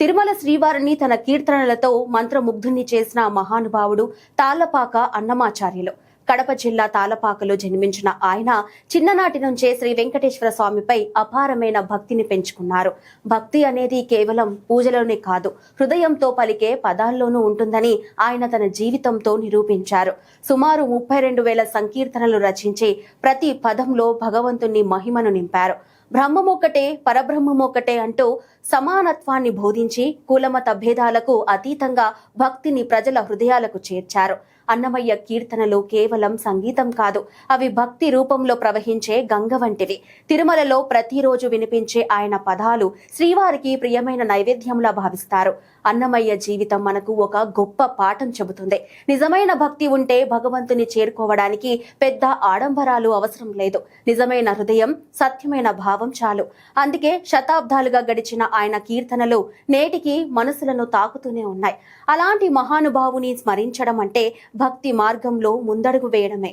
తిరుమల శ్రీవారిని తన కీర్తనలతో మంత్రముగ్ధుని చేసిన మహానుభావుడు తాళ్లపాక అన్నమాచార్యులు. కడప జిల్లా తాళ్లపాకలో జన్మించిన ఆయన చిన్ననాటి నుంచే శ్రీ వెంకటేశ్వర స్వామిపై అపారమైన భక్తిని పెంచుకున్నారు. భక్తి అనేది కేవలం పూజలోనే కాదు, హృదయంతో పలికే పదాల్లోనూ ఉంటుందని ఆయన తన జీవితంతో నిరూపించారు. సుమారు 32,000 సంకీర్తనలు రచించి ప్రతి పదంలో భగవంతుని మహిమను నింపారు. బ్రహ్మమొక్కటే పరబ్రహ్మమొక్కటే అంటూ సమానత్వాన్ని బోధించి కులమత భేదాలకు అతీతంగా భక్తిని ప్రజల హృదయాలకు చేర్చారు. అన్నమయ్య కీర్తనలు కేవలం సంగీతం కాదు, అవి భక్తి రూపంలో ప్రవహించే గంగ వంటివి. తిరుమలలో ప్రతిరోజు వినిపించే ఆయన పదాలు శ్రీవారికి ప్రియమైన నైవేద్యంలా భావిస్తారు. అన్నమయ్య జీవితం మనకు ఒక గొప్ప పాఠం చెబుతుంది. నిజమైన భక్తి ఉంటే భగవంతుని చేరుకోవడానికి పెద్ద ఆడంబరాలు అవసరం లేదు. నిజమైన హృదయం, సత్యమైన భావం చాలు. అందుకే శతాబ్దాలుగా గడిచిన ఆయన కీర్తనలు నేటికి మనసులను తాకుతూనే ఉన్నాయి. అలాంటి మహానుభావుని స్మరించడం అంటే భక్తి మార్గంలో ముందడుగు వేయడమే.